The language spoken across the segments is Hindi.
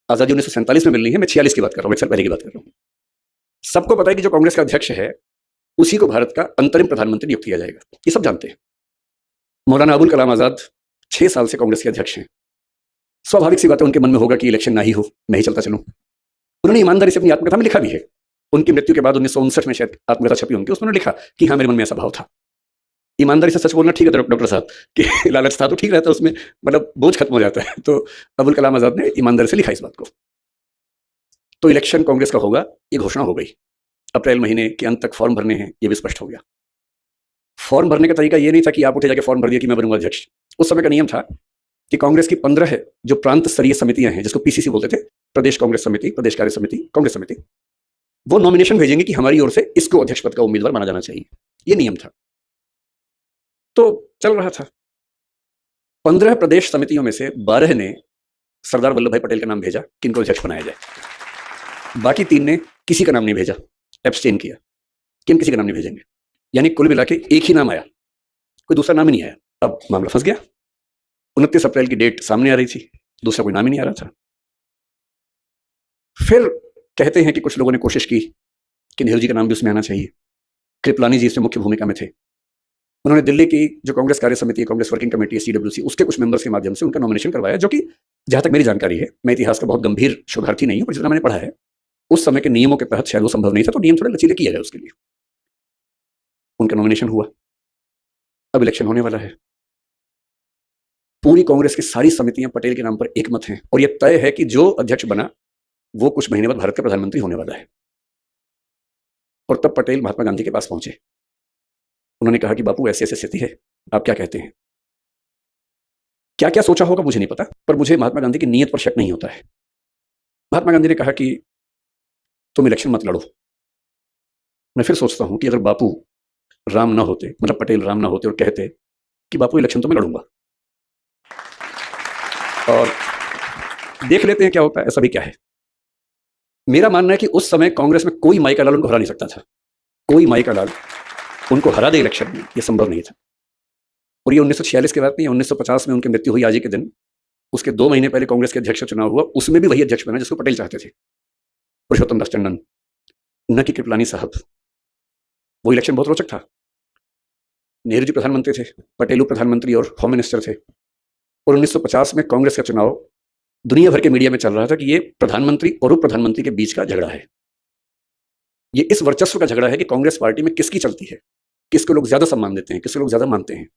आज़ादी 1947 में मिलनी है, मैं 46 की बात कर रहा हूँ, 1 साल पहले की बात कर रहा हूँ। सबको पता है कि जो कांग्रेस का अध्यक्ष है उसी को भारत का अंतरिम प्रधानमंत्री नियुक्त किया जाएगा, ये सब जानते हैं। मौलाना अबुल कलाम आज़ाद 6 साल से कांग्रेस के अध्यक्ष हैं। स्वाभाविक सी बात है उनके मन में होगा कि इलेक्शन ना ही हो, मैं ही चलता चलूं। उन्होंने ईमानदारी से अपनी आत्मकथा में लिखा भी है। उनकी मृत्यु के बाद 1959 में शायद आत्मकथा छपी उनकी, उसमें उन्होंने लिखा कि हाँ मेरे मन में ऐसा भाव था। ईमानदारी से सच बोलना ठीक है डॉक्टर साहब कि लालच था तो ठीक रहता है, उसमें मतलब बोझ खत्म हो जाता है। तो अबुल कलाम आज़ाद ने ईमानदारी से लिखा इस बात को। तो इलेक्शन कांग्रेस का होगा, ये घोषणा हो गई। अप्रैल महीने के अंत तक फॉर्म भरने हैं, ये भी स्पष्ट हो गया। फॉर्म भरने का तरीका ये नहीं था कि आप उठे जाके फॉर्म भर दिया कि मैं बनूंगा अध्यक्ष। उस समय का नियम था कि कांग्रेस की 15 जो प्रांत स्तरीय समितियां हैं, जिसको पीसीसी बोलते थे, प्रदेश कांग्रेस समिति, प्रदेश कार्य समिति, कांग्रेस समिति, वो नॉमिनेशन भेजेंगे कि हमारी ओर से इसको अध्यक्ष पद का उम्मीदवार माना जाना चाहिए। ये नियम था। तो चल रहा था। 15 प्रदेश समितियों में से 12 ने सरदार वल्लभ भाई पटेल का नाम भेजा कि इनको अध्यक्ष बनाया जाए। बाकी 3 ने किसी का नाम नहीं भेजा, एब्सटेन किया कि हम किसी का नाम नहीं भेजेंगे। यानी कुल मिला के एक ही नाम आया, कोई दूसरा नाम ही नहीं आया। अब मामला फंस गया। 29 अप्रैल की डेट सामने आ रही थी, दूसरा कोई नाम ही नहीं आ रहा था। फिर कहते हैं कि कुछ लोगों ने कोशिश की कि नेहरू जी का नाम भी उसमें आना चाहिए। कृपलानी जी इसमें मुख्य भूमिका में थे। उन्होंने दिल्ली की जो कांग्रेस कार्य समिति, कांग्रेस वर्किंग कमेटी है, CWC, उसके कुछ मेंबर्स के माध्यम से उनका नॉमिनेशन करवाया, जो कि जहां तक मेरी जानकारी है, मैं इतिहास का बहुत गंभीर शोधार्थी नहीं हूं, पर जितना मैंने पढ़ा है उस समय के नियमों के तहत शायद वो संभव नहीं था, तो नियम थोड़े लचीले किए गए उसके लिए। उनका नॉमिनेशन हुआ। अब इलेक्शन होने वाला है। पूरी कांग्रेस की सारी समितियां पटेल के नाम पर एकमत हैं और यह तय है कि जो अध्यक्ष बना वो कुछ महीने बाद भारत का प्रधानमंत्री होने वाला है। और तब पटेल महात्मा गांधी के पास पहुंचे। उन्होंने कहा कि बापू ऐसी ऐसी स्थिति है, आप क्या कहते हैं? क्या क्या सोचा होगा मुझे नहीं पता, पर मुझे महात्मा गांधी की नीयत पर शक नहीं होता है। महात्मा गांधी ने कहा कि तुम इलेक्शन मत लड़ो। मैं फिर सोचता हूं कि अगर बापू राम ना होते, मतलब पटेल राम ना होते और कहते कि बापू इलेक्शन तो मैं लड़ूंगा और देख लेते हैं क्या होता है, ऐसा भी क्या है। मेरा मानना है कि उस समय कांग्रेस में कोई माई का लाल उनको हरा नहीं सकता था। कोई माई का लाल उनको हरा दे इलेक्शन में, यह संभव नहीं था। और ये 1946 की बात नहीं है, 1950 में उनकी मृत्यु हुई आज ही के दिन। उसके 2 महीने पहले कांग्रेस के अध्यक्ष चुनाव हुआ, उसमें भी वही अध्यक्ष बना जिसको पटेल चाहते थे, पुरुषोत्तम दास टंडन, न कि कृपलानी साहब। वो इलेक्शन बहुत रोचक था। नेहरू जी प्रधानमंत्री थे, पटेल उप प्रधानमंत्री और होम मिनिस्टर थे। और 1950 में कांग्रेस का चुनाव दुनिया भर के मीडिया में चल रहा था कि ये प्रधानमंत्री और उप प्रधानमंत्री के बीच का झगड़ा है। ये इस वर्चस्व का झगड़ा है कि कांग्रेस पार्टी में किसकी चलती है, किसको लोग ज्यादा सम्मान देते हैं, किसको लोग ज्यादा मानते हैं।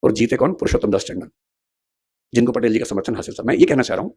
और जीते कौन? पुरुषोत्तम दास टंडन, जिनको पटेल जी का समर्थन हासिल था। मैं ये कहना चाह रहा हूं